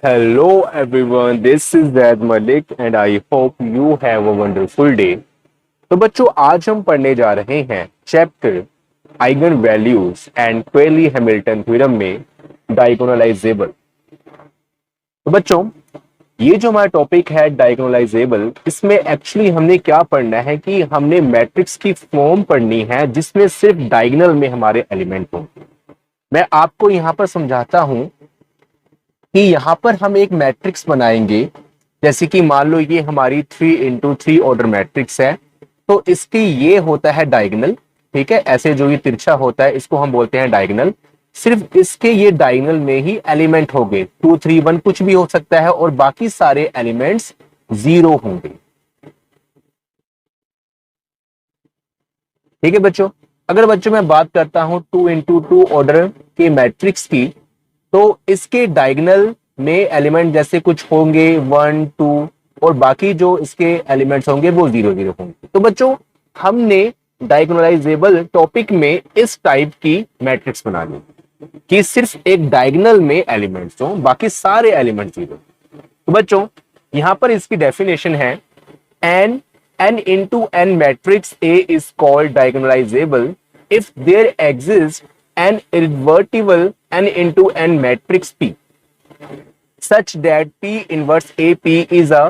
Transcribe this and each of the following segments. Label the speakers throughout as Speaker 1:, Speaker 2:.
Speaker 1: Hello everyone, this is Zaid Malik and I hope you have a wonderful day. तो बच्चों आज हम पढ़ने जा रहे हैं chapter eigenvalues and Cayley Hamilton theorem में डायगोनलाइजेबल। तो बच्चों ये जो हमारा टॉपिक है डायगोनलाइजेबल, इसमें एक्चुअली हमने क्या पढ़ना है कि हमने मैट्रिक्स की फॉर्म पढ़नी है जिसमें सिर्फ डायगोनल में हमारे एलिमेंट हों। मैं आपको यहाँ पर समझाता हूं कि यहां पर हम एक मैट्रिक्स बनाएंगे, जैसे कि मान लो ये हमारी 3x3 ऑर्डर मैट्रिक्स है, तो इसकी ये होता है डायगोनल। ठीक है, ऐसे जो ये तिरछा होता है इसको हम बोलते हैं डायगोनल। सिर्फ इसके ये डायगोनल में ही एलिमेंट होंगे, 2 3 1 कुछ भी हो सकता है, और बाकी सारे एलिमेंट्स 0 होंगे। ठीक है बच्चों, अगर बच्चों मैं बात करता हूं 2x2 ऑर्डर के मैट्रिक्स की, तो इसके डायगोनल में एलिमेंट जैसे कुछ होंगे 1 2, और बाकी जो इसके एलिमेंट्स होंगे वो 0 0 होंगे। तो बच्चों हमने डायगोनलाइजेबल टॉपिक में इस टाइप की मैट्रिक्स बना ली कि सिर्फ एक डायगोनल में एलिमेंट्स हो, बाकी सारे एलिमेंट्स 0। तो बच्चों यहां पर इसकी डेफिनेशन है n into n matrix A is called diagonalizable if there exists an irreversible n into n matrix P such that P inverse AP is a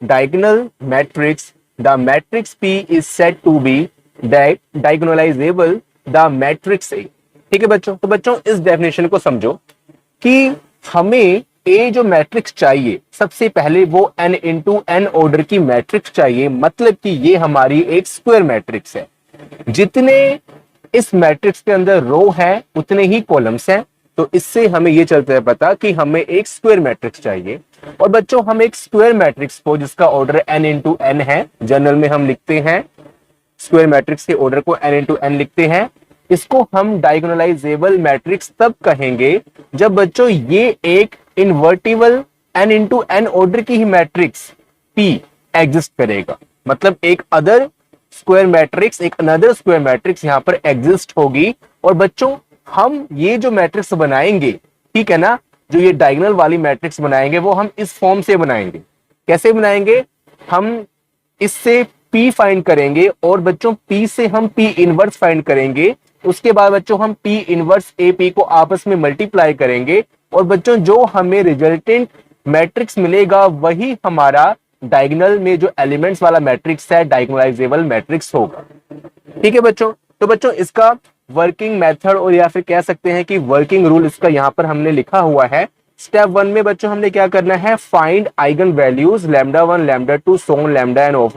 Speaker 1: diagonal matrix. The matrix P is said to be diagonalizable the matrix A. ठीक है बच्चों, तो बच्चों इस definition को समझो कि हमें ए जो मैट्रिक्स चाहिए, सबसे पहले वो n इंटू n ऑर्डर की मैट्रिक्स चाहिए, मतलब कि ये हमारी एक स्क्वायर मैट्रिक्स है। जितने इस मैट्रिक्स के अंदर रो है उतने ही कॉलम्स हैं, तो इससे हमें ये चलता है पता कि हमें एक स्क्वायर मैट्रिक्स चाहिए। और बच्चों हम एक स्क्वायर मैट्रिक्स को जिसका ऑर्डर n इंटू n है, जनरल में हम लिखते हैं स्क्वायर मैट्रिक्स के ऑर्डर को n इंटू n लिखते हैं, इसको हम डायगोनलाइजेबल मैट्रिक्स तब कहेंगे जब बच्चों ये एक invertible n into n order की ही मैट्रिक्स P एग्जिस्ट करेगा। मतलब एक अदर स्क्वायर मैट्रिक्स, एक अनदर स्क्वायर मैट्रिक्स यहां पर एग्जिस्ट होगी। और बच्चों हम ये जो मैट्रिक्स बनाएंगे, ठीक है ना, जो ये डायगोनल वाली मैट्रिक्स बनाएंगे वो हम इस फॉर्म से बनाएंगे। कैसे बनाएंगे? हम इससे P फाइंड करेंगे और बच्चों P से हम P इनवर्स फाइंड करेंगे। उसके बाद बच्चों हम P इनवर्स AP को आपस में मल्टीप्लाई करेंगे, और बच्चों जो हमें रिजल्टेंट मैट्रिक्स मिलेगा वही हमारा डायगोनल में जो एलिमेंट्स वाला मैट्रिक्स है डायगोनलाइजेबल मैट्रिक्स होगा। ठीक है बच्चों, तो बच्चों इसका वर्किंग मेथड, और या फिर कह सकते हैं कि वर्किंग रूल इसका यहां पर हमने लिखा हुआ है। स्टेप 1 में बच्चों हमने क्या करना है, find eigenvalues λ1 λ2 so on λn।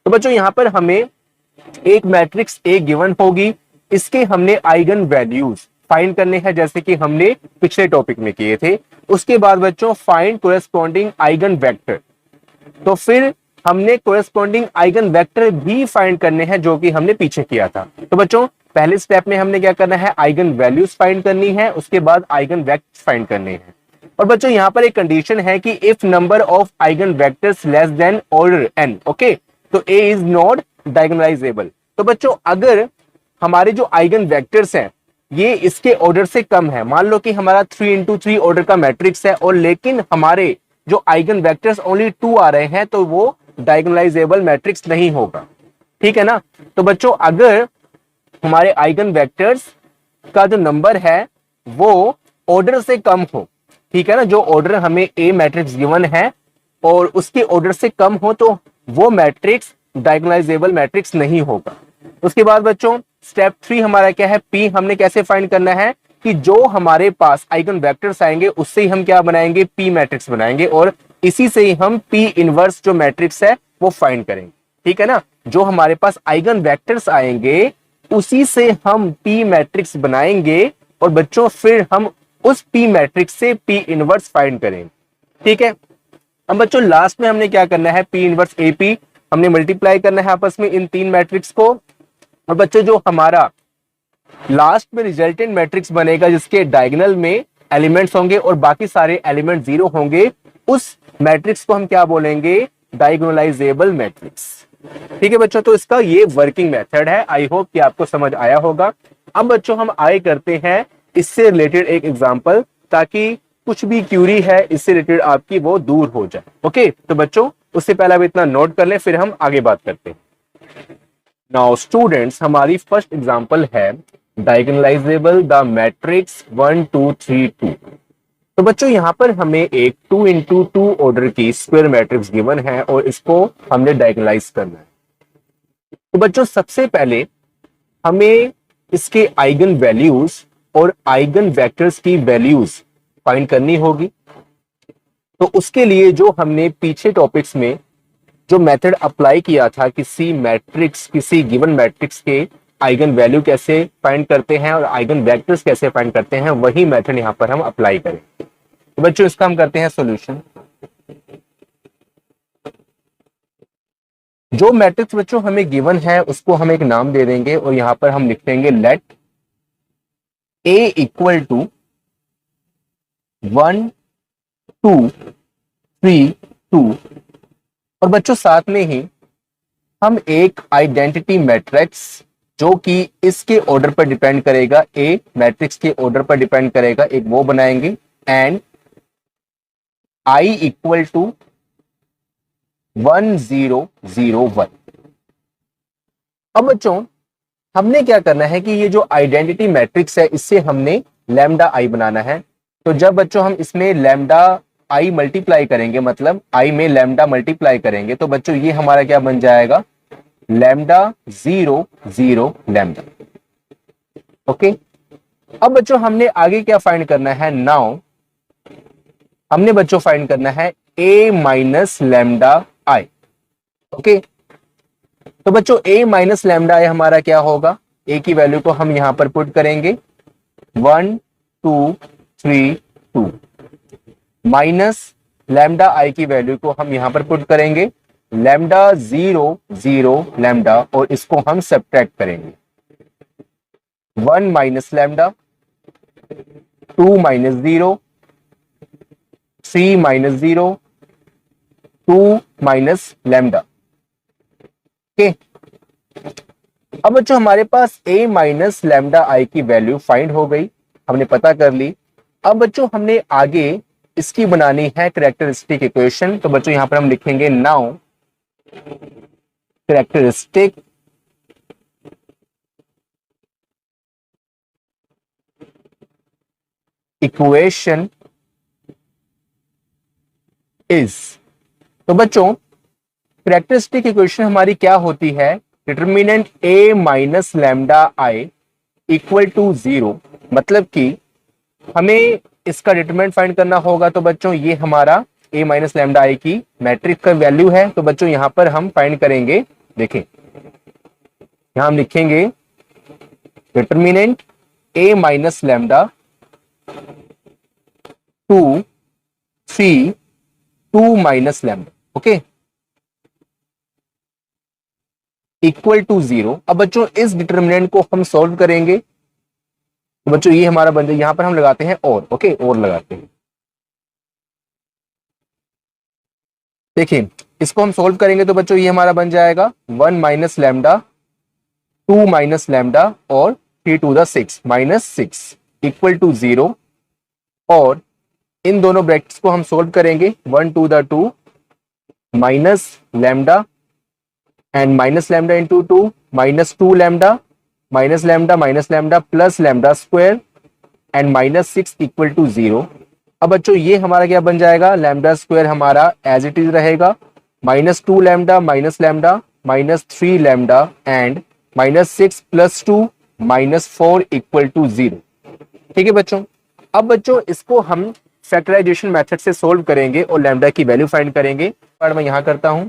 Speaker 1: तो बच्चों यहां पर हमें एक मैट्रिक्स ए गिवन होगी, इसके हमने आइगन वैल्यूज फाइंड करने हैं जैसे कि हमने पिछले टॉपिक में किए थे। उसके बाद बच्चों फाइंड कोरेस्पॉन्डिंग आइगन वेक्टर, तो फिर हमने कोरेस्पॉन्डिंग आइगन वेक्टर भी फाइंड करने हैं जो कि हमने पीछे किया था। तो बच्चों पहले स्टेप में हमने क्या करना है, आइगन वैल्यूज फाइंड करनी है, उसके बाद आइगन वेक्टर्स फाइंड करने हैं। और बच्चों यहां पर एक कंडीशन है कि if number of eigen vectors less than order n, okay, तो ए इज नॉट डायगोनलाइजेबल। तो बच्चों अगर हमारे जो आइगन वेक्टर्स हैं ये इसके ऑर्डर से कम है, मान लो कि हमारा 3x3 ऑर्डर का मैट्रिक्स है और लेकिन हमारे जो आइगन वेक्टर्स ओनली 2 आ रहे हैं, तो वो डायगोनलाइजेबल मैट्रिक्स नहीं होगा। ठीक है ना, तो बच्चों अगर हमारे आइगन वेक्टर्स का जो नंबर है वो ऑर्डर से कम हो, ठीक है ना, जो ऑर्डर हमें ए मैट्रिक्स गिवन है और उसके ऑर्डर से कम हो, तो वो मैट्रिक्स डायगोनलाइजेबल मैट्रिक्स नहीं होगा। उसके बाद बच्चों स्टेप 3 हमारा क्या है, P हमने कैसे फाइंड करना है कि जो हमारे पास आइगन वेक्टर्स आएंगे उससे ही हम क्या बनाएंगे, P मैट्रिक्स बनाएंगे, और इसी से ही हम P इनवर्स जो मैट्रिक्स है वो फाइंड करेंगे। ठीक है ना, जो हमारे पास आइगन वेक्टर्स आएंगे उसी से हम P मैट्रिक्स बनाएंगे, और बच्चों फिर हम उस P मैट्रिक्स से P इनवर्स फाइंड करेंगे। ठीक है, अब बच्चों लास्ट में हमने क्या करना है, P इनवर्स AP हमने मल्टीप्लाई करना है आपस में इन 3 मैट्रिक्स को। और बच्चों जो हमारा लास्ट में रिजल्टेंट मैट्रिक्स बनेगा जिसके डायगोनल में एलिमेंट्स होंगे और बाकी सारे एलिमेंट 0 होंगे, उस मैट्रिक्स को हम क्या बोलेंगे, डायगोनलाइजेबल मैट्रिक्स। ठीक है बच्चों, तो इसका ये वर्किंग मेथड है। आई होप कि आपको समझ आया होगा। अब बच्चों हम आगे करते हैं इससे रिलेटेड एक एग्जांपल, ताकि कुछ भी क्यूरी है इससे रिलेटेड आपकी वो दूर हो जाए। ओके, तो बच्चों उससे पहले आप इतना नोट कर लें, फिर हम आगे बात करते हैं। नाउ स्टूडेंट्स, हमारी फर्स्ट एग्जांपल है डायगोनलाइजेबल द मैट्रिक्स 1 2 3 2। तो बच्चों यहाँ पर हमें एक 2 इंटू 2 ऑर्डर की स्क्वायर मैट्रिक्स गिवन है और इसको हमने डायगोनलाइज करना है। तो बच्चों सबसे पहले हमें इसके आइगन वैल्यूज और आइगन वेक्टर्स की वैल्यूज फाइंड करनी होगी। तो उसके लिए जो हमने पीछे टॉपिक्स में जो मेथड अप्लाई किया था, किसी मैट्रिक्स, किसी गिवन मैट्रिक्स के आइगन वैल्यू कैसे फाइंड करते हैं और आइगन वेक्टर्स कैसे फाइंड करते हैं, वही मेथड यहां पर हम अप्लाई करें। तो बच्चों इसका हम करते हैं सॉल्यूशन। जो मैट्रिक्स बच्चों हमें गिवन है उसको हम एक नाम दे देंगे और यहां पर हम लिख देंगे लेट A इक्वल टू 1 2 3 2। और बच्चों साथ में ही हम एक आइडेंटिटी मैट्रिक्स जो कि इसके ऑर्डर पर डिपेंड करेगा, ए मैट्रिक्स के ऑर्डर पर डिपेंड करेगा, एक वो बनाएंगे एंड I इक्वल टू 1 0 0 1। अब बच्चों हमने क्या करना है कि ये जो आइडेंटिटी मैट्रिक्स है इससे हमने लैम्डा आई बनाना है। तो जब बच्चों हम इसमें लैम्डा आई मल्टीप्लाई करेंगे, मतलब आई में लैम्डा मल्टीप्लाई करेंगे, तो बच्चों ये हमारा क्या बन जाएगा, लैम्डा 0 0 लैम्डा। ओके, अब बच्चों हमने आगे क्या फाइंड करना है, नाउ हमने बच्चों फाइंड करना है a minus lambda I. Okay, तो बच्चों a माइनस लैम्डा आई हमारा क्या होगा, a की वैल्यू को हम यहां पर पुट करेंगे 1 2 3 2 माइनस लैम्डा आई की वैल्यू को हम यहां पर पुट करेंगे लैम्डा 0 0 लैम्डा और इसको हम सब्ट्रैक्ट करेंगे 1 minus lambda 2 minus 0 3 minus 0 2 minus lambda. Okay, अब बच्चों हमारे पास a माइनस लैम्डा आई की वैल्यू फाइंड हो गई, हमने पता कर ली। अब बच्चों हमने आगे इसकी बनानी है कैरेक्टरिस्टिक इक्वेशन। तो बच्चों यहां पर हम लिखेंगे नाउ कैरेक्टरिस्टिक इक्वेशन इज। तो बच्चों कैरेक्टरिस्टिक इक्वेशन हमारी क्या होती है, determinant a minus lambda I equal to 0, मतलब कि हमें इसका डिटरमिनेंट फाइंड करना होगा। तो बच्चों ये हमारा a माइनस लैम्डा आई की मैट्रिक्स का वैल्यू है। तो बच्चों यहां पर हम फाइंड करेंगे, देखें यहां हम लिखेंगे determinant a minus lambda 2 3 2 minus lambda, okay, equal to 0। अब बच्चों इस डिटर्मिनेंट को हम सॉल्व करेंगे। तो बच्चों ये हमारा बन जाए, यहां पर हम लगाते हैं और, ओके, और लगाते हैं। देखिए इसको हम सॉल्व करेंगे तो बच्चों ये हमारा बन जाएगा 1 माइनस लैम्डा 2 माइनस लैम्डा और 3 to the 6 minus 6 equal to 0। और इन दोनों ब्रैकेट्स को हम सॉल्व करेंगे 1 to the 2 minus lambda and minus lambda into 2 minus 2 lambda minus lambda plus lambda square and minus 6 equal to 0। अब बच्चों ये हमारा क्या बन जाएगा, लैम्डा स्क्वायर हमारा एज इट इज रहेगा minus 2 lambda minus 3 lambda and minus 6 plus 2 minus 4 equal to 0। ठीक है बच्चों, अब बच्चों इसको हम फैक्टराइजेशन मेथड से सोल्व करेंगे और लैम्डा की वैल्यू फाइंड करेंगे। पार्ट मैं यहां करता हूं,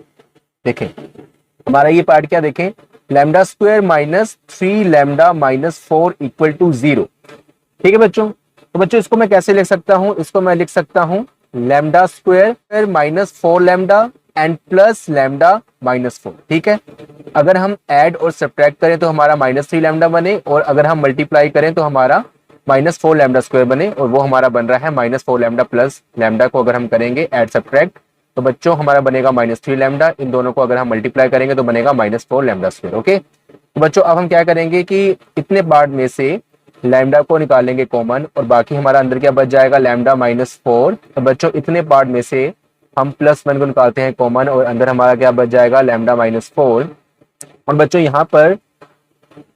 Speaker 1: देखें हमारा ये पार्ट क्या, देखें lambda square minus 3 lambda minus 4 equal to 0। ठीक है बच्चों, तो बच्चों इसको मैं कैसे लिख सकता हूं, इसको मैं लिख सकता हूं lambda square minus 4 lambda and plus lambda minus 4। ठीक है, अगर हम ऐड और सब्ट्रैक्ट करें तो हमारा माइनस 3 लैम्डा बने और अगर हम मल्टीप्लाई करें तो हमारा माइनस 4 लैम्डा स्क्वायर बने और वो हमारा बन रहा है माइनस 4 लैम्डा प्लस लैम्डा को अगर हम करेंगे ऐड सब्ट्रैक्ट तो बच्चों हमारा बनेगा माइनस 3 लैम्डा। इन दोनों को अगर हम मल्टीप्लाई करेंगे तो बनेगा माइनस 4 लैम्डा स्क्वायर। ओके, तो बच्चों अब हम क्या करेंगे कि इतने पार्ट में से लैम्डा को निकालेंगे कॉमन और बाकी हमारा अंदर क्या बच जाएगा, लैम्डा माइनस 4। तो बच्चों इतने पार्ट में से हम +1 को निकालते हैं कॉमन और अंदर हमारा क्या बच जाएगा, लैम्डा माइनस 4। और बच्चों यहाँ पर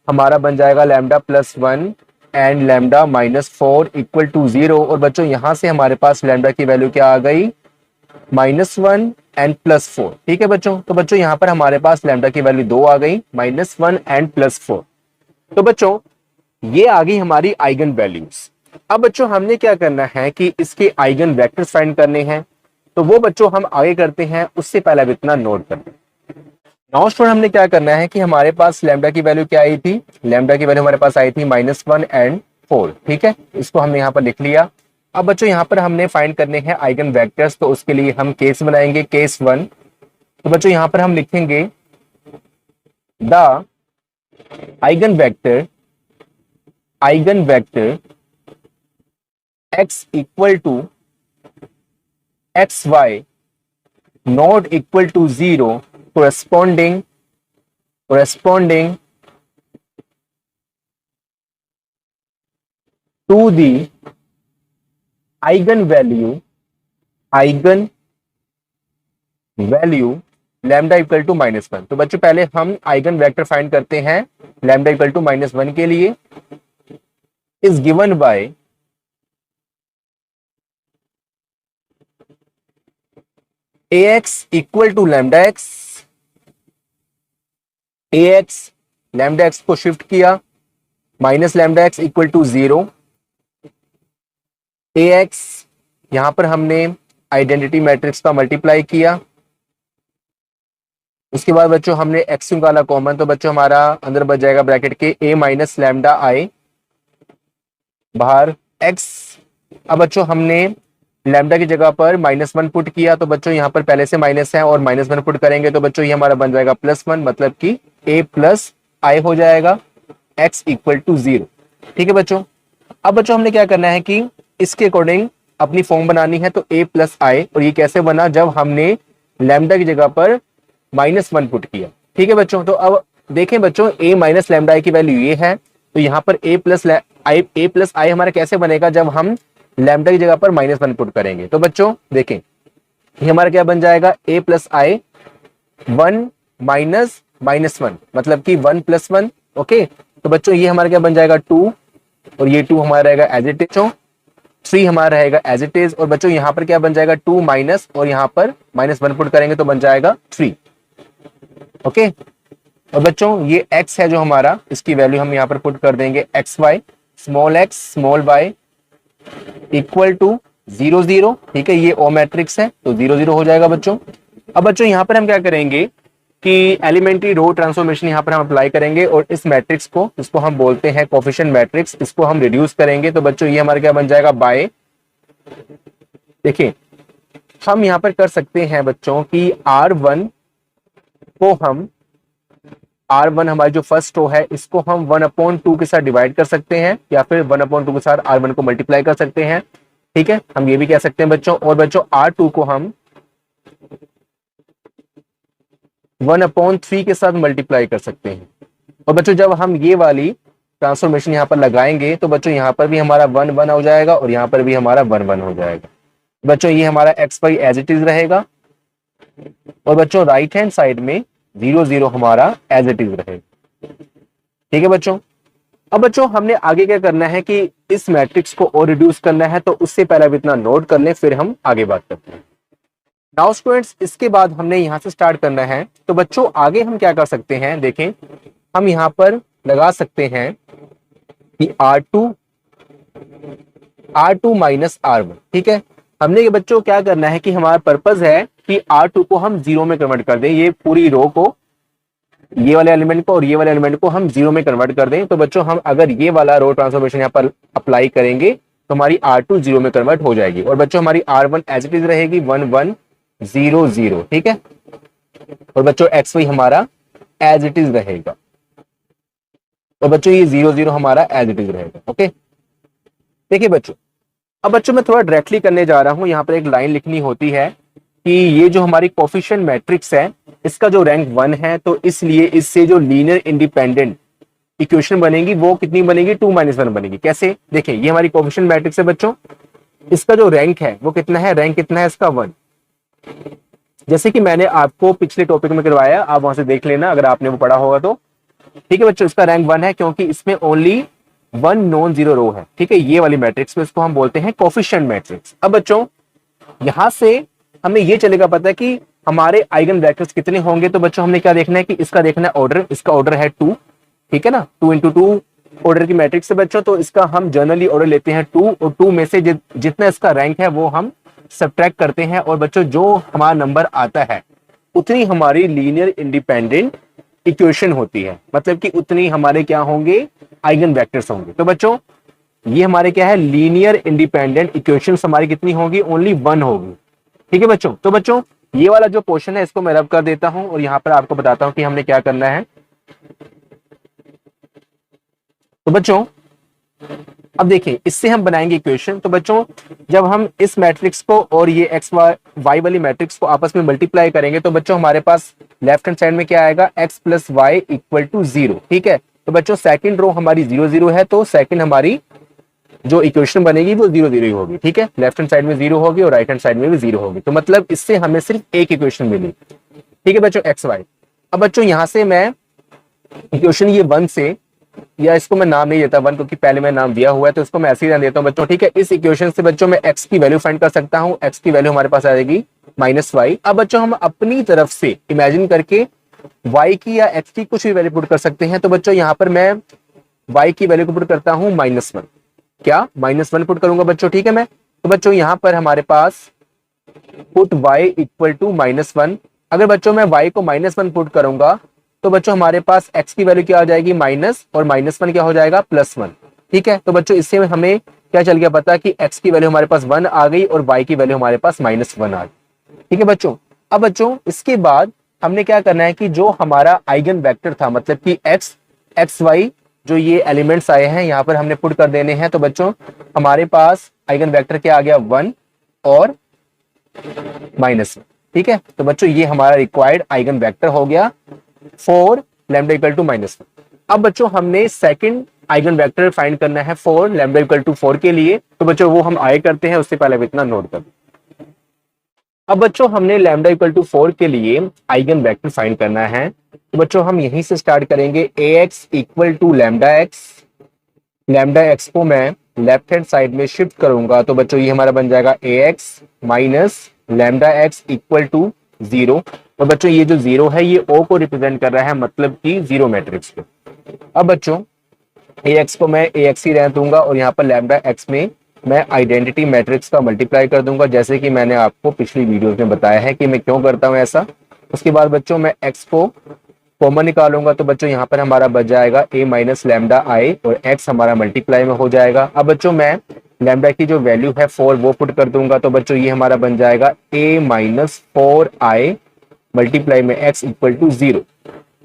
Speaker 1: हमारा बन जाएगा lambda +1 and lambda minus 4 equal to 0। और बच्चों यहाँ से हमारे पास लैम्डा की वैल्यू क्या आ गई, -1 एंड +4। ठीक है बच्चों, तो बच्चों यहाँ पर हमारे पास लैम्डा की वैल्यू 2 आ गई, -1 एंड +4। तो बच्चों ये आ गई हमारी आइगन वैल्यूज। अब बच्चों हमने क्या करना है कि इसके आइगन वेक्टर्स फाइंड करने हैं, तो वो बच्चों हम आगे करते हैं, उससे पहले अब इतना नोट करते हैं। नाउ स्टूडेंट हमने क्या करना है कि हमारे पास लैम्डा की वैल्यू क्या आई थी, लैम्डा की वैल्यू हमारे पास आई थी -1 एंड 4। ठीक है, इसको हमने यहाँ पर लिख लिया। अब बच्चों यहाँ पर हमने फाइंड करने हैं आइगन वेक्टर्स, तो उसके लिए हम केस बनाएंगे, केस 1। तो बच्चों यहाँ पर हम लिखेंगे the eigen vector x equal to xy not equal to 0 corresponding to the eigen value lambda equal to -1। तो बच्चों पहले हम आइगन वेक्टर फाइंड करते हैं लैम्डा इक्वल टू -1 के लिए, is given by ax equal to lambda x. ax lambda x को shift किया, minus lambda x equal to 0। ax यहां पर हमने आइडेंटिटी मैट्रिक्स का मल्टीप्लाई किया, उसके बाद बच्चों हमने x निकाला कॉमन, तो बच्चों हमारा अंदर बच जाएगा ब्रैकेट के a माइनस लैम्डा आई, बाहर x। अब बच्चों हमने लैम्डा की जगह पर -1 पुट किया, तो बच्चों यहाँ पर पहले से माइनस है और -1 पुट करेंगे तो बच्चों ये हमारा बन जाएगा +1, मतलब कि a प्लस आई हो जाएगा, x इक्वल टू 0। ठीक है बच्चों, अब बच्चों हमने क्या करना है कि इसके अकॉर्डिंग अपनी फॉर्म बनानी है, तो a प्लस आई। और ये कैसे बना, जब हमने लैम्डा की जगह पर -1 पुट किया। ठीक है बच्चों, तो अब देखें बच्चों a माइनस लैम्डा आई की वैल्यू ये है, तो यहाँ पर a प्लस आई हमारा कैसे बनेगा, जब हम लैम्डा की जगह पर -1 पुट करेंगे। तो बच्चों देखें ये हमारा क्या बन जाएगा, a प्लस आई 1 माइनस -1 मतलब कि 1 + 1। ओके, तो बच्चों ये हमारा क्या बन जाएगा 2, और ये 2 हमारा रहेगा एज इट इज, 3 हमारा रहेगा एज इट इज। और बच्चों यहाँ पर क्या बन जाएगा 2 माइनस, और यहाँ पर -1 पुट करेंगे तो बन जाएगा 3। ओके, और बच्चों ये x है जो हमारा, इसकी वैल्यू हम यहाँ पर पुट कर देंगे xy small x small y equal to 0 0। ठीक है, ये ओ मैट्रिक्स है तो 0 0 हो जाएगा बच्चों। अब बच्चों यहाँ पर हम क्या करेंगे कि एलिमेंट्री रो ट्रांसफॉर्मेशन यहाँ पर हम अप्लाई करेंगे, और इस मैट्रिक्स को, इसको हम बोलते हैं कोफिशिएंट मैट्रिक्स, इसको हम रिड्यूस करेंगे। तो बच्चों ये हमारा क्या बन जाएगा बाय, देखिए हम यहाँ पर कर सकते हैं बच्चों कि R1 को हम R1 हमारी जो फर्स्ट रो है इसको हम 1/2 के साथ डिवाइड कर सकते हैं, या फिर 1/2 के साथ R1 को मल्टीप्लाई कर सकते हैं। ठीक है, हम ये भी कह सकते हैं बच्चों। और बच्चों R2 को हम 1/3 के साथ मल्टीप्लाई कर सकते हैं। और बच्चों जब हम ये वाली ट्रांसफॉर्मेशन यहाँ पर लगाएंगे तो बच्चों यहाँ पर भी हमारा 1 1 हो जाएगा, और यहाँ पर भी हमारा 1 1 हो जाएगा। बच्चों ये हमारा xy एज इट इज रहेगा, और बच्चों राइट हैंड साइड में 0 0 हमारा एज इट इज रहेगा। ठीक है बच्चों, अब बच्चों हमने आगे क्या करना है कि इस मैट्रिक्स को और रिड्यूस करना है, तो उससे पहले अब इतना नोट कर लें, फिर हम आगे बात करते हैं। नाउ स्टूडेंट्स इसके बाद हमने यहां से स्टार्ट करना है, तो बच्चों आगे हम क्या कर सकते हैं, देखें हम यहां पर लगा सकते हैं कि R2 माइनस R1। ठीक है, हमने ये बच्चों क्या करना है कि हमारा पर्पस है कि R2 को हम 0 में कन्वर्ट कर दें, ये पूरी रो को, ये वाले एलिमेंट को और ये वाले एलिमेंट को हम 0 में कन्वर्ट कर दें। तो बच्चों हम अगर ये वाला रो ट्रांसफॉर्मेशन यहाँ पर अप्लाई करेंगे तो हमारी R2 0 में कन्वर्ट हो जाएगी, और बच्चों हमारी R1 एज इट इज रहेगी 1 1 0 0। ठीक है, और बच्चों xy हमारा एज इट इज रहेगा, और बच्चों ये 0 0 हमारा एज इट इज रहेगा। ओके, देखिए बच्चों अब बच्चों मैं थोड़ा डायरेक्टली करने जा रहा हूं, यहाँ पर एक लाइन लिखनी होती है कि ये जो हमारी कोफिशिएंट मैट्रिक्स है इसका जो रैंक 1 है, तो इसलिए इससे जो लीनियर इंडिपेंडेंट इक्वेशन बनेगी वो कितनी बनेगी, 2-1 बनेगी। कैसे, देखिए ये हमारी कोफिशिएंट मैट्रिक्स है बच्चों, इसका जो रैंक है वो कितना है, रैंक कितना है इसका 1। जैसे कि मैंने आपको पिछले टॉपिक में करवाया, आप वहां से देख लेना अगर आपने वो पढ़ा होगा तो। ठीक है बच्चों, इसका रैंक 1 है क्योंकि इसमें ओनली 1 नॉन जीरो रो है। ठीक है, ये वाली मैट्रिक्स में इसको हम बोलते हैं कोफिशिएंट मैट्रिक्स। अब बच्चों यहां से हमें ये चलेगा पता है कि हमारे आइगन वेक्टर्स कितने होंगे। तो बच्चों हमने क्या देखना है कि इसका देखना है ऑर्डर, इसका ऑर्डर है 2। ठीक है ना, 2x2 ऑर्डर की मैट्रिक्स है बच्चों, तो इसका हम जनरली ऑर्डर लेते हैं 2, और 2 में से जितना इसका रैंक है वो हम सब्ट्रैक्ट करते हैं, और बच्चों जो हमारा नंबर आता है उतनी हमारी लीनियर इंडिपेंडेंट इक्वेशन होती है, मतलब कि उतनी हमारे क्या होंगे, आइगन वेक्टर्स होंगे। तो बच्चों ये हमारे क्या है, लीनियर इंडिपेंडेंट इक्वेशंस हमारी कितनी होगी, ओनली 1 होगी। ठीक है बच्चों, तो बच्चों ये वाला जो पोर्शन है इसको मैं रब कर देता हूं और यहां पर आपको बताता हूं कि हमने क्या करना है। तो बच्चों अब देखिए इससे हम बनाएंगे इक्वेशन। तो बच्चों जब हम इस मैट्रिक्स को और ये एक्स वाई वाली मैट्रिक्स को आपस में मल्टीप्लाई करेंगे तो बच्चों हमारे पास लेफ्ट हैंड साइड में क्या आएगा, x plus y equal to 0। ठीक है, तो बच्चों सेकंड रो हमारी 0 0 है, तो सेकंड हमारी जो इक्वेशन बनेगी वो 0 0 ही होगी। ठीक है, लेफ्ट हैंड साइड में 0 होगी और राइट हैंड साइड में भी 0 होगी, तो मतलब इससे हमें सिर्फ एक इक्वेशन मिली। ठीक है बच्चों, एक्स वाई। अब बच्चों यहां से मैं इक्वेशन ये 1 से, या इसको मैं नाम नहीं देता 1 क्योंकि पहले मैं नाम दिया हुआ है, तो इसको मैं ऐसे ही रहने देता हूं बच्चों। ठीक है, इस इक्वेशन से बच्चों मैं x की वैल्यू फाइंड कर सकता हूं, x की वैल्यू हमारे पास आ जाएगी -y। अब बच्चों हम अपनी तरफ से इमेजिन करके y की या x की कुछ भी वैल्यू पुट कर सकते हैं। तो बच्चों यहां पर मैं y की वैल्यू को पुट करता हूं -1, क्या -1 पुट करूंगा बच्चों। ठीक है, मैं तो बच्चों यहां पर हमारे पास पुट y इक्वल टू -1। अगर बच्चों मैं y को -1 पुट करूंगा तो बच्चों हमारे पास x की वैल्यू क्या हो जाएगी, माइनस, और -1 क्या हो जाएगा, +1। ठीक है, तो बच्चों इससे हमें क्या चल गया पता कि x की वैल्यू हमारे पास 1 आ गई और y की वैल्यू हमारे पास -1 आ गई। ठीक है बच्चों, अब बच्चों इसके बाद हमने क्या करना है कि जो हमारा आइगन वेक्टर था, मतलब कि x y जो ये एलिमेंट्स आए हैं यहाँ पर हमने पुट कर देने हैं। तो बच्चों हमारे पास आइगन वेक्टर क्या आ गया, 1 और -1। ठीक है, तो बच्चों ये हमारा रिक्वायर्ड आइगन वेक्टर हो गया फॉर लैम्डा इक्वल टू -1। अब बच्चों हमने सेकंड आइगन वेक्टर फाइंड करना है फॉर लैम्डा इक्वल टू 4 के लिए। तो बच्चों वो हम आगे करते हैं, उससे पहले अब इतना नोट कर। अब बच्चों हमने लैम्डा इक्वल टू 4 के लिए आइगन वेक्टर फाइंड करना है। तो बच्चों हम यहीं से स्टार्ट करेंगे, ax equal to lambda x. Lambda x को मैं लेफ्ट हैंड साइड में शिफ्ट करूंगा तो बच्चों ये हमारा बन जाएगा ax minus lambda x equal to 0। और बच्चों ये जो 0 है ये O को रिप्रेजेंट कर रहा है, मतलब कि 0 मैट्रिक्स को। अब बच्चों ax को मैं ax ही रहने दूंगा और यहाँ पर लैम्डा x में मैं आइडेंटिटी मैट्रिक्स का मल्टीप्लाई कर दूंगा, जैसे कि मैंने आपको पिछली वीडियोस में बताया है कि मैं क्यों करता हूं ऐसा। उसके बाद बच्चों मैं x को कॉमन निकालूंगा तो बच्चों यहाँ पर हमारा बच जाएगा a माइनस लैम्डा आई और x हमारा मल्टीप्लाई में हो जाएगा। अब बच्चों मैं लैम्डा की जो वैल्यू है 4 वो पुट कर दूंगा तो बच्चों ये हमारा बन जाएगा a माइनस 4i मल्टीप्लाई में x इक्वल टू 0।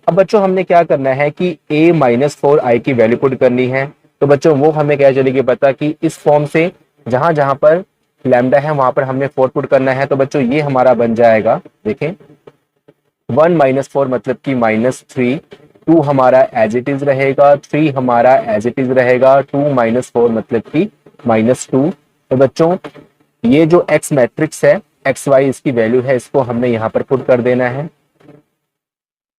Speaker 1: अब बच्चों हमने क्या करना है कि a माइनस 4i की वैल्यू पुट करनी है। तो बच्चों वो हमें क्या चलेगी पता कि इस फॉर्म से जहां जहां पर लैम्डा है वहां पर हमने 4 पुट करना है। तो बच्चों ये हमारा बन जाएगा, देखें 1 माइनस 4 मतलब कि -3, 2 हमारा एज इट इज रहेगा, 3 हमारा एज इट इज रहेगा, 2 माइनस 4 मतलब कि -2। तो बच्चों ये जो x मैट्रिक्स है एक्स वाई इसकी वैल्यू है, इसको हमने यहाँ पर पुट कर देना है।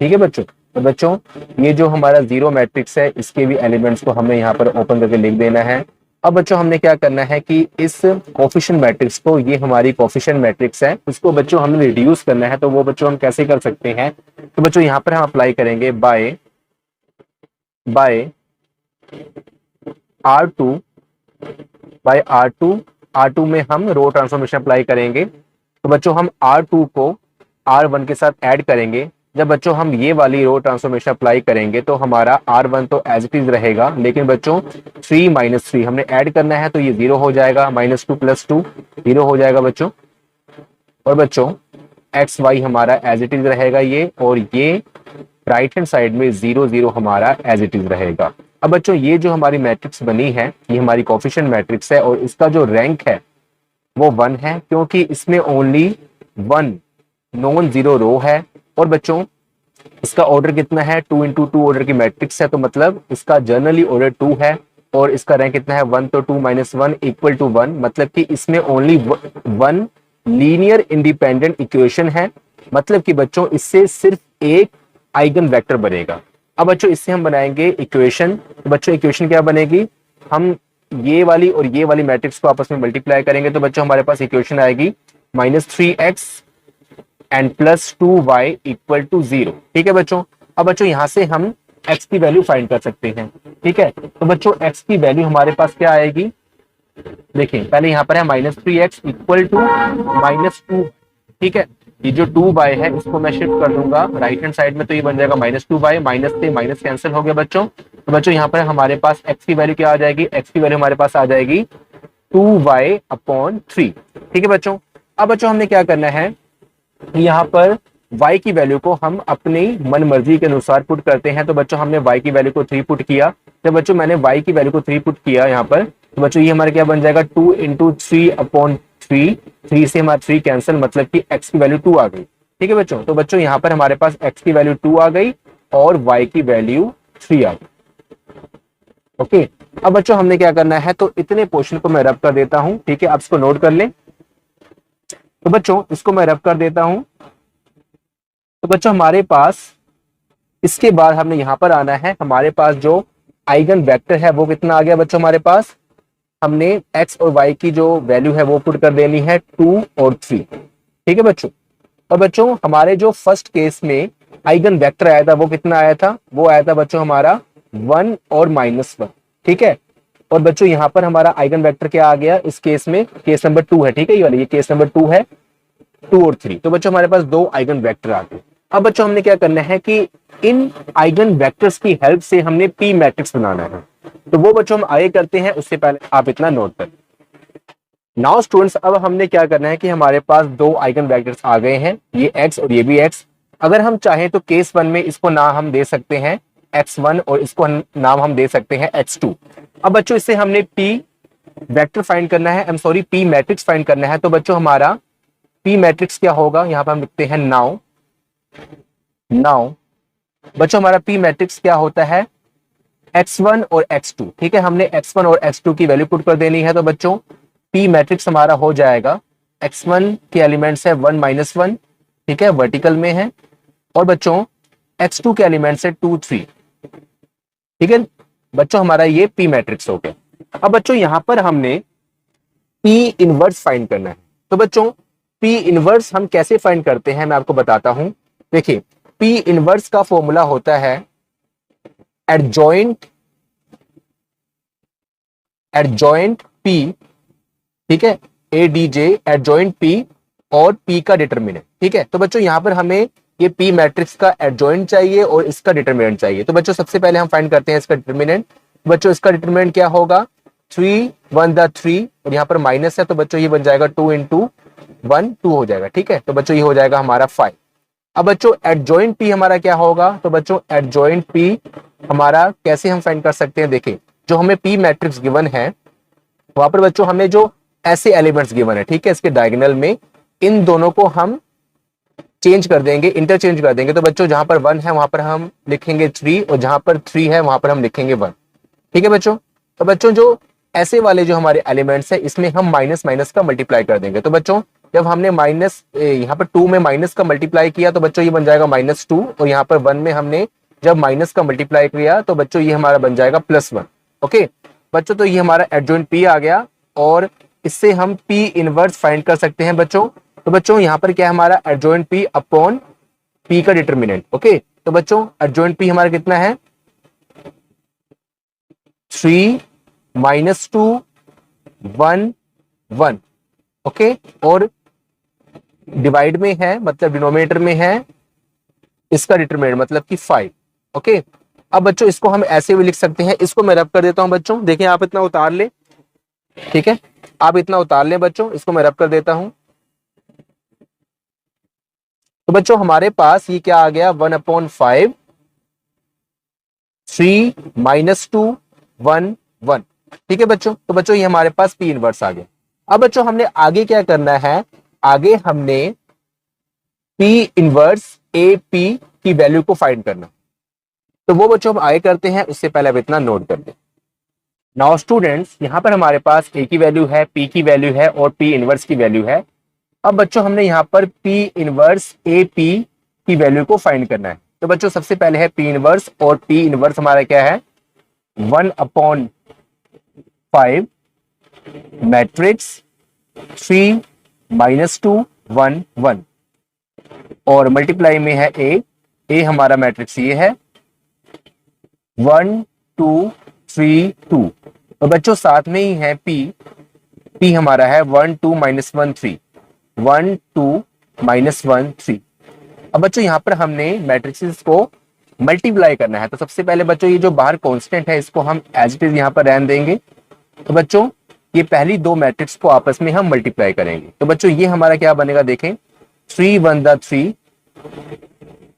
Speaker 1: ठीक है बच्चों, तो बच्चों ये जो हमारा 0 मैट्रिक्स है इसके भी एलिमेंट्स को हमने यहाँ पर ओपन करके लिख देना है। अब बच्चों हमने क्या करना है कि इस कोफिशिएंट मैट्रिक्स को, ये हमारी कोफिशिएंट मैट्रिक्स है, उसको बच्चों हमें रिड्यूस करना है। तो वो बच्चों हम कैसे कर सकते हैं, तो बच्चों यहाँ पर हम अप्लाई करेंगे बाय R2 बाय R2 में हम रो ट्रांसफॉर्मेशन अप्लाई करेंगे। तो बच्चों हम R2 को R1 के साथ ऐड करेंगे। जब बच्चों हम ये वाली रो ट्रांसफॉर्मेशन अप्लाई करेंगे तो हमारा R1 तो एज इट इज रहेगा, लेकिन बच्चों 3 माइनस 3 हमने ऐड करना है तो ये 0 हो जाएगा, -2 + 2 0 हो जाएगा बच्चों। और बच्चों एक्स वाई हमारा एज इट इज रहेगा ये, और ये राइट हैंड साइड में 0 0 हमारा एज इट इज रहेगा। अब बच्चों ये जो हमारी मैट्रिक्स बनी है ये हमारी कोफिशिएंट मैट्रिक्स है और इसका जो रैंक है वो 1 है, क्योंकि इसमें ओनली 1 नॉन जीरो रो है। और बच्चों इसका ऑर्डर कितना है, 2 into 2 ऑर्डर की मैट्रिक्स है, तो मतलब इसका जनरली ऑर्डर 2 है और इसका रैंक कितना है 1, तो 2 - 1 = 1, मतलब कि इसमें ओनली 1 लीनियर इंडिपेंडेंट इक्वेशन है, मतलब कि बच्चों इससे सिर्फ एक आइगन वेक्टर बनेगा। अब बच्चों इससे हम बनाएंगे इक्वेशन, तो बच्चों इक्वेशन क्या बनेगी, हम ये वाली और ये वाली मैट्रिक्स को आपस में मल्टीप्लाई करेंगे, तो बच्चों हमारे पास इक्वेशन आएगी -3x एंड +2y = 0। ठीक है बच्चों। अब बच्चों यहां से हम x की वैल्यू फाइंड कर सकते हैं। ठीक है, तो बच्चों x की वैल्यू हमारे पास क्या आएगी, देखिए पहले यहाँ पर है -3x = -2। ठीक है, ये जो 2y है इसको मैं शिफ्ट कर दूंगा राइट हैंड साइड में, तो ये बन जाएगा -2y, माइनस से माइनस कैंसिल हो गया बच्चों। तो बच्चों यहाँ पर हमारे पास x की वैल्यू क्या आ जाएगी, x की वैल्यू हमारे पास आ जाएगी 2y/3। ठीक है बच्चों। अब बच्चों हमने क्या करना है, यहाँ पर y की वैल्यू को हम अपनी मन मर्जी के अनुसार पुट करते हैं। तो बच्चों हमने y की वैल्यू को 3 पुट किया, तो बच्चों मैंने y की वैल्यू को 3 पुट किया यहाँ पर, तो बच्चों ये हमारा क्या बन जाएगा 2 × 3/3, 3 से हमारा 3 कैंसिल, मतलब कि x की वैल्यू 2 आ गई। ठीक है बच्चों, तो बच्चों यहाँ पर हमारे पास x की वैल्यू 2 आ गई और y की वैल्यू 3 आ गई। ओके, अब बच्चों हमने क्या करना है, तो इतने पोर्शन को मैं रब कर देता हूं। ठीक है, आप इसको नोट कर लें। तो बच्चों इसको मैं रब कर देता हूं। तो बच्चों हमारे पास इसके बाद हमने यहां पर आना है, हमारे पास जो आइगन वेक्टर है वो कितना आ गया बच्चों, हमारे पास हमने x और y की जो वैल्यू है वो पुट कर देनी है 2 और 3। ठीक है बच्चों। और बच्चों हमारे जो फर्स्ट केस में आइगन वेक्टर आया था वो कितना आया था, वो आया था बच्चों हमारा 1 और -1। ठीक है, और बच्चों यहां पर हमारा आइगन वेक्टर क्या आ गया इस केस में, केस नंबर 2 है। ठीक है, ये वाली ये केस नंबर 2 है, 2 और 3। तो बच्चों हमारे पास 2 आइगन वेक्टर आ गए। अब बच्चों हमने क्या करना है कि इन आइगन वेक्टर्स की हेल्प से हमने पी मैट्रिक्स बनाना है, तो वो बच्चों हम आगे करते हैं, उससे पहले आप इतना नोट करें। नाउ स्टूडेंट्स, अब हमने क्या करना है कि हमारे पास 2 आइगन वेक्टर्स आ गए हैं, ये x और ये भी x। अगर हम चाहें तो केस 1 में इसको नाम हम दे सकते हैं x1 और इसको नाम हम दे सकते हैं x2। अब बच्चों इससे हमने p वेक्टर फाइंड करना है, I am sorry p matrix find करना है। तो बच्चों हमारा p मैट्रिक्स क्या होगा, यहां पर हम लिखते हैं नाउ। बच्चों हमारा p मैट्रिक्स क्या होता है, x1 और x2। ठीक है, हमने x1 और x2 की वैल्यू पुट कर देनी है। तो बच्चों p मैट्रिक्स हमारा हो जाएगा, x1 के एलिमेंट्स है 1 - 1, ठीक है, वर्टिकल में है, और बच्चों x2 के एलिमेंट्स है 2 3। ठीक है बच्चों, हमारा ये p मैट्रिक्स हो गया। अब बच्चों यहां पर हमने p इनवर्स फाइंड करना है। तो बच्चों p इनवर्स हम कैसे फाइंड करते हैं मैं आपको बताता हूं। देखिए p इनवर्स का फॉर्मूला होता है एडजॉइंट p। ठीक है, ADJ एडजॉइंट p और p का डिटरमिनेंट। ठीक है, तो बच्चों यहां पर हमें ये p मैट्रिक्स का एडजॉइंट चाहिए और इसका डिटरमिनेंट चाहिए। तो बच्चों सबसे पहले हम फाइंड करते हैं इसका डिटरमिनेंट। बच्चों इसका डिटरमिनेंट क्या होगा, 3 1 3, और यहां पर माइनस है, तो बच्चों ये बन जाएगा 2 × 1 2 हो जाएगा। ठीक है, तो बच्चों ये हो जाएगा हमारा 5। अब बच्चों एडजॉइंट p हमारा क्या होगा, तो बच्चों एडजॉइंट p हमारा कैसे हम फाइंड कर सकते हैं, देखिए जो हमें p मैट्रिक्स गिवन है वहां पर बच्चों हमें जो ऐसे एलिमेंट्स गिवन है, ठीक है, इसके डायगोनल में इन दोनों को हम चेंज कर देंगे, इंटरचेंज कर देंगे। तो बच्चों जहां पर 1 है वहां पर हम लिखेंगे 3 और जहां पर 3 है वहां पर हम लिखेंगे 1। ठीक है बच्चों, तो बच्चों जो ऐसे वाले जो हमारे एलिमेंट्स है इसमें हम माइनस माइनस का मल्टीप्लाई कर देंगे। तो बच्चों जब हमने माइनस यहाँ पर 2 में माइनस का मल्टीप्लाई किया तो बच्चों ये बन जाएगा -2, और यहाँ पर 1 में हमने जब माइनस का मल्टीप्लाई किया तो बच्चों ये हमारा बन जाएगा +1। ओके बच्चों, तो ये हमारा एडजॉइंट p आ गया और इससे हम p इनवर्स फाइंड कर सकते हैं बच्चों। तो बच्चों यहाँ पर क्या है हमारा एडजॉइंट p अपॉन p का डिटरमिनेंट। ओके, तो बच्चों एडजॉइंट p हमारा कितना है 3 -2 1 1। ओके, और डिवाइड में है मतलब डिनोमिनेटर में है इसका डिटरमिनेंट मतलब कि 5। ओके, अब बच्चों इसको हम ऐसे भी लिख सकते हैं, इसको मैं रब कर देता हूं बच्चों। देखिए आप इतना उतार ले, ठीक है, आप इतना उतार लें बच्चों, इसको मैं रब कर देता हूं। तो बच्चों हमारे पास ये क्या आ गया 1/5 3 -2 1 1। ठीक है बच्चों, तो बच्चों ये हमारे पास p इनवर्स आ गया। अब बच्चों हमने आगे क्या करना है, आगे हमने p इनवर्स AP की वैल्यू को फाइंड करना। तो वो बच्चों हम आगे करते हैं, उससे पहले अब इतना नोट कर लें। नाउ स्टूडेंट्स, यहाँ पर हमारे पास ए की वैल्यू है, पी की वैल्यू है और पी इनवर्स की वैल्यू है। अब बच्चों हमने यहाँ पर पी इनवर्स ए पी की वैल्यू को फाइंड करना है। तो बच्चों सबसे पहले है पी इनवर्स, और पी इनवर्स हमारा क्या है 1/5 मैट्रिक्स 3 -2 1 1 और मल्टीप्लाई में है ए हमारा मैट्रिक्स ये है 1 2 3 2। और बच्चों साथ में ही है पी हमारा है 1 2 -1 3 1 2 -1 3। अब बच्चों यहां पर हमने मैट्रिक्स को मल्टीप्लाई करना है। तो सबसे पहले बच्चों ये जो बाहर कांस्टेंट है इसको हम एज इट इज यहां पर रहने देंगे। तो बच्चों ये पहली दो मैट्रिक्स को आपस में हम मल्टीप्लाई करेंगे। तो बच्चों ये हमारा क्या बनेगा, देखें 3 1 3।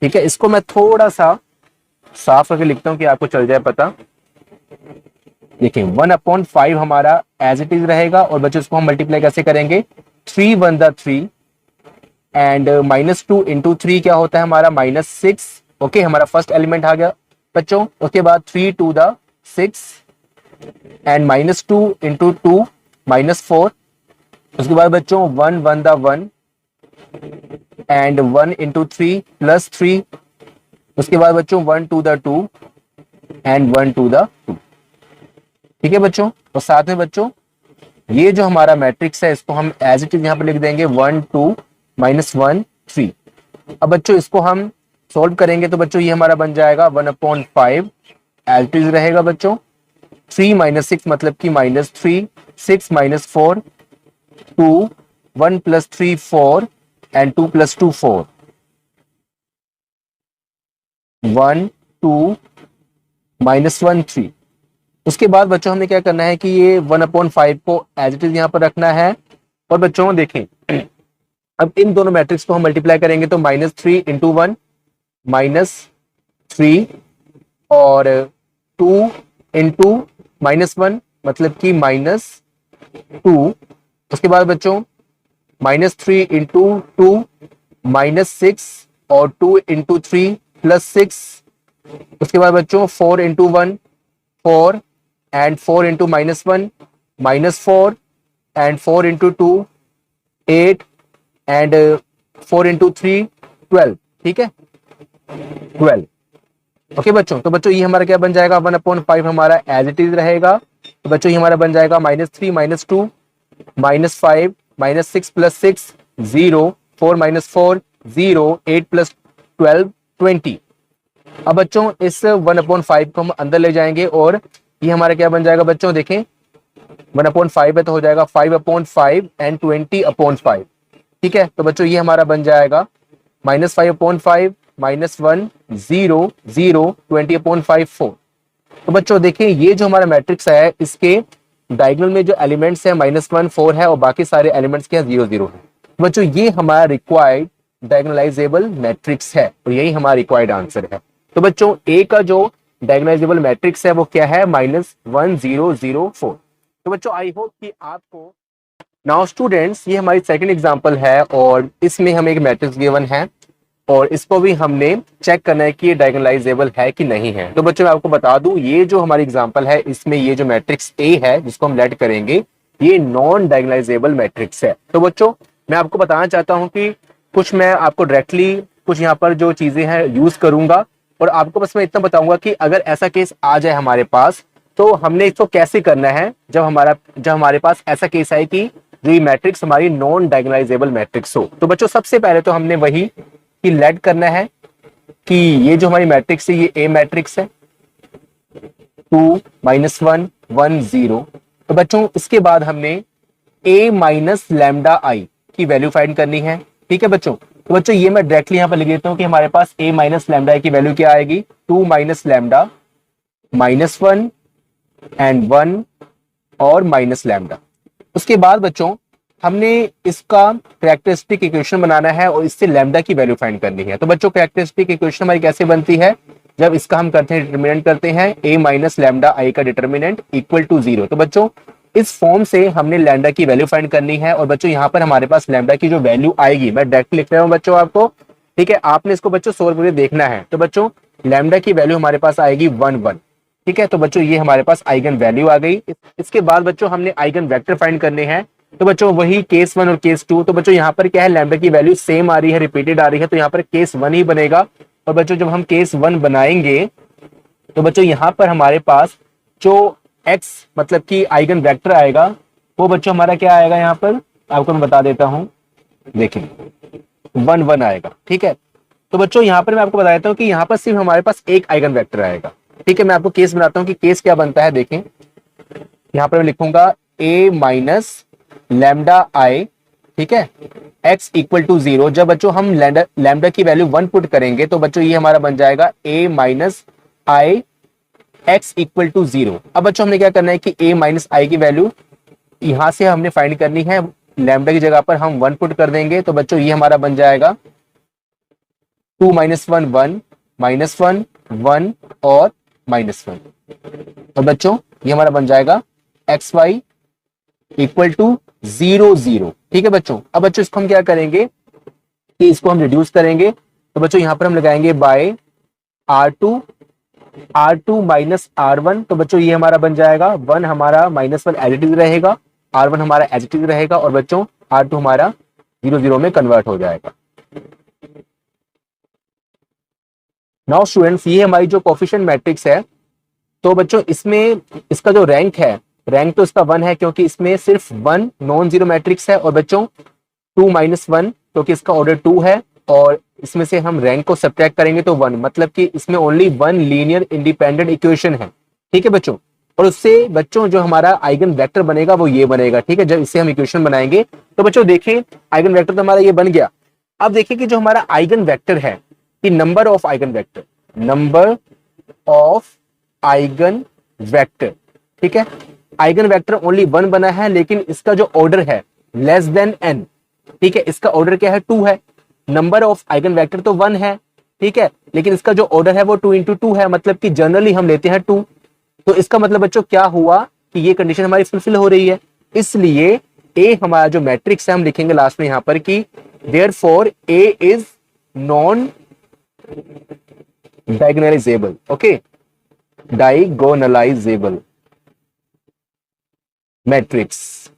Speaker 1: ठीक है, इसको मैं थोड़ा सा साफ करके लिखता हूं कि आपको चल जाए पता। देखिए 1/5 हमारा एज इट इज रहेगा, और बच्चों इसको हम मल्टीप्लाई कैसे करेंगे 3 1 3 एंड -2 इंटू 3 क्या होता है हमारा -6। ओके, हमारा फर्स्ट एलिमेंट आ गया बच्चों। उसके बाद 3 2 6 एंड -2 इंटू 2 -4। उसके बाद बच्चों 1 1 1 एंड 1 इंटू 3 +3। उसके बाद बच्चों 1 2 2 एंड 1 2 2। ठीक है बच्चों, और साथ में बच्चों ये जो हमारा मैट्रिक्स है इसको हम एज इट इज यहां पर लिख देंगे 1 2 -1 3। अब बच्चों इसको हम सोल्व करेंगे तो बच्चों ये हमारा बन जाएगा 1/5 एज इट इज रहेगा बच्चों। 3 6 मतलब कि -3 6 -4 2 1 + 3 4 एंड 2 + 2 4 1 2 -1 3। उसके बाद बच्चों हमने क्या करना है कि ये 1/5 को एज इट इज यहां पर रखना है। और बच्चों देखें अब इन दोनों मैट्रिक्स को हम मल्टीप्लाई करेंगे तो -3 इंटू 1 -3 और 2 इंटू -1 मतलब कि -2। उसके बाद बच्चों -3 इंटू 2 -6 और 2 इंटू 3 +6। उसके बाद बच्चों 4 into 1 4 and 4 into -1 -4 and 4 into 2 8 and 4 into 3 12। ठीक है 12। ओके बच्चों, तो बच्चों ये हमारा क्या बन जाएगा 1/5 हमारा एज इट इज रहेगा। तो बच्चों ये हमारा बन जाएगा -3 -2 -5 -6 + 6 0 4 -4 0 8 + 12 20। अब बच्चों इस 1/5 को हम अंदर ले जाएंगे और ये हमारा क्या बन जाएगा बच्चों, देखें 1/5 है तो हो जाएगा 5/5 एंड 20/5। ठीक है, तो बच्चों ये हमारा बन जाएगा -5/5 -1 0 0 20/5 4। तो बच्चों देखिए ये जो हमारा मैट्रिक्स है इसके डायगोनल में जो एलिमेंट्स है -1 4 है और बाकी सारे एलिमेंट्स के 0 0 है। तो बच्चों ये हमारा रिक्वायर्ड डायगोनलाइजेबल मैट्रिक्स है और यही हमारा रिक्वायर्ड आंसर है। तो बच्चों ए का जो डायगोनलाइजेबल मैट्रिक्स है वो क्या है -1 0 0 4। तो बच्चों आई होप कि आपको नाउ स्टूडेंट्स ये हमारी सेकंड एग्जांपल है और इसमें हमें एक मैट्रिक्स गिवन है और इसको भी हमने चेक करना है कि ये डायगोनलाइजेबल है कि नहीं है। तो बच्चों मैं आपको बता दूं ये जो हमारी एग्जांपल है इसमें ये जो मैट्रिक्स ए है जिसको हम लेट करेंगे ये नॉन डायगोनलाइजेबल मैट्रिक्स है। तो बच्चों मैं आपको बताना चाहता हूं कि कुछ मैं आपको डायरेक्टली कुछ यहाँ पर जो चीजें हैं यूज करूंगा और आपको बस मैं इतना बताऊंगा कि अगर ऐसा केस आ जाए हमारे पास तो हमने इसको कैसे करना है जब हमारे पास ऐसा केस आए कि जो ये मैट्रिक्स हमारी नॉन डायगोनलाइजेबल मैट्रिक्स हो। तो बच्चों सबसे पहले तो हमने वही कि लेट करना है कि ये जो हमारी मैट्रिक्स है ये ए मैट्रिक्स है 2 -1 1 0। तो बच्चों इसके बाद हमने a - λi की वैल्यू फाइंड करनी है। ठीक है बच्चों, तो बच्चों ये मैं डायरेक्टली यहां पर लिख देता हूं कि हमारे पास a - λi की वैल्यू क्या आएगी 2 - λ -1 एंड 1 और -λ। उसके बाद बच्चों हमने इसका कैरेक्टरिस्टिक इक्वेशन बनाना है और इससे लैम्डा की वैल्यू फाइंड करनी है। तो बच्चों कैरेक्टरिस्टिक इक्वेशन हमारी कैसे बनती है जब इसका हम करते हैं डिटरमिनेंट करते हैं a - λi का डिटरमिनेंट इक्वल टू 0। तो बच्चों इस फॉर्म से हमने लैम्डा की वैल्यू फाइंड करनी है और बच्चों यहाँ पर हमारे पास लैम्डा की जो वैल्यू आएगी मैं डायरेक्ट लिख रहा हूँ बच्चों आपको ठीक है, आपने इसको बच्चों सोल्व करके देखना है। तो बच्चों लैम्डा की वैल्यू हमारे पास आएगी 1 1। ठीक है, तो बच्चों ये हमारे पास आइगन वैल्यू आ गई। इसके बाद बच्चों हमने आइगन वेक्टर फाइंड करने हैं। तो बच्चों वही केस 1 और केस 2। तो बच्चों यहाँ पर क्या है, लैम्डा की वैल्यू सेम आ रही है, रिपीटेड आ रही है, तो यहाँ पर केस 1 ही बनेगा। और बच्चों जब हम केस 1 बनाएंगे तो बच्चों यहाँ पर हमारे पास जो x मतलब कि आइगन वेक्टर आएगा वो बच्चों हमारा क्या आएगा, यहाँ पर आपको मैं बता देता हूं, देखिए 1 1 आएगा। ठीक है, तो बच्चों यहाँ पर मैं आपको बता देता हूँ कि यहाँ पर सिर्फ हमारे पास एक आइगन वेक्टर आएगा। ठीक है, मैं आपको केस बनाता हूँ कि केस क्या बनता है। देखें यहाँ पर मैं लिखूंगा a माइनस लैम्डा आई। ठीक है, x इक्वल टू 0। जब बच्चों हम लैम्डा की वैल्यू 1 पुट करेंगे तो बच्चों ये हमारा बन जाएगा a minus I x equal to 0। अब बच्चों हमने क्या करना है कि a माइनस आई की वैल्यू यहां से हमने फाइंड करनी है, लैम्डा की जगह पर हम 1 पुट कर देंगे। तो बच्चों ये हमारा बन जाएगा 2 माइनस 1 1 माइनस 1 1 और माइनस 1। तो बच्चों ये हमारा बन जाएगा एक्स वाई इक्वल टू 0 0। ठीक है बच्चों, अब बच्चों इसको हम क्या करेंगे कि इसको हम रिड्यूस करेंगे। तो बच्चों यहां पर हम लगाएंगे बाय R2 माइनस R1। तो बच्चों ये हमारा बन जाएगा 1 हमारा माइनस 1 एज इट इज रहेगा, R1 हमारा एज इट इज रहेगा, और बच्चों R2 हमारा 0 0 में कन्वर्ट हो जाएगा। नाउ स्टूडेंट्स ये हमारी जो कोफिशिएंट मैट्रिक्स है, तो बच्चों इसमें इसका जो रैंक है, रैंक तो इसका 1 है क्योंकि इसमें सिर्फ 1 नॉन जीरो मैट्रिक्स है, और बच्चों 2 माइनस 1 क्योंकि इसका ऑर्डर 2 है, और इसमें से हम रैंक को सब्ट्रैक्ट करेंगे तो 1, मतलब कि इसमें ओनली 1 लीनियर इंडिपेंडेंट इक्वेशन है। ठीक है बच्चों, और उससे बच्चों जो हमारा आइगन वेक्टर बनेगा वो ये बनेगा। ठीक है, जब इससे हम इक्वेशन बनाएंगे तो बच्चों देखें आइगन वेक्टर तो हमारा ये बन गया। अब देखिए कि जो हमारा आइगन वेक्टर है कि number of eigen vector, number of eigen vector. ठीक है, आइगन वेक्टर ओनली 1 बना है, लेकिन इसका जो ऑर्डर है लेस देन n। ठीक है, इसका ऑर्डर क्या है, 2 है। नंबर ऑफ आइगन वेक्टर तो 1 है, ठीक है, लेकिन इसका जो ऑर्डर है वो 2 इंटू 2 है, मतलब कि जनरली हम लेते हैं 2। तो इसका मतलब बच्चों क्या हुआ कि ये कंडीशन हमारी फुलफिल हो रही है, इसलिए ए हमारा जो मैट्रिक्स है हम लिखेंगे लास्ट में यहां पर कि therefore A is non diagonalisable. Okay, diagonalisable matrix.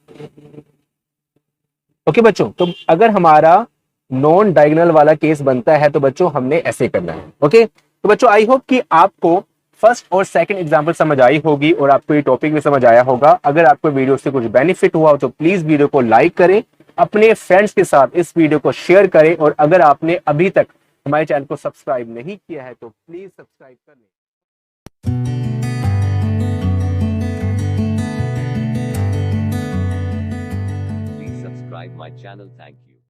Speaker 1: Okay बच्चों, तो अगर हमारा नॉन डायगोनल वाला केस बनता है तो बच्चों हमने ऐसे करना है। ओके, तो बच्चों आई होप कि आपको फर्स्ट और सेकंड एग्जांपल समझ आई होगी और आपको ये टॉपिक भी समझ आया होगा। अगर आपको वीडियो से कुछ बेनिफिट हुआ हो तो प्लीज वीडियो को लाइक करें, अपने फ्रेंड्स के साथ इस वीडियो को शेयर करें, और अगर आपने अभी तक हमारे चैनल को सब्सक्राइब नहीं किया है तो प्लीज सब्सक्राइब कर लें।
Speaker 2: Please subscribe my channel. Thank you.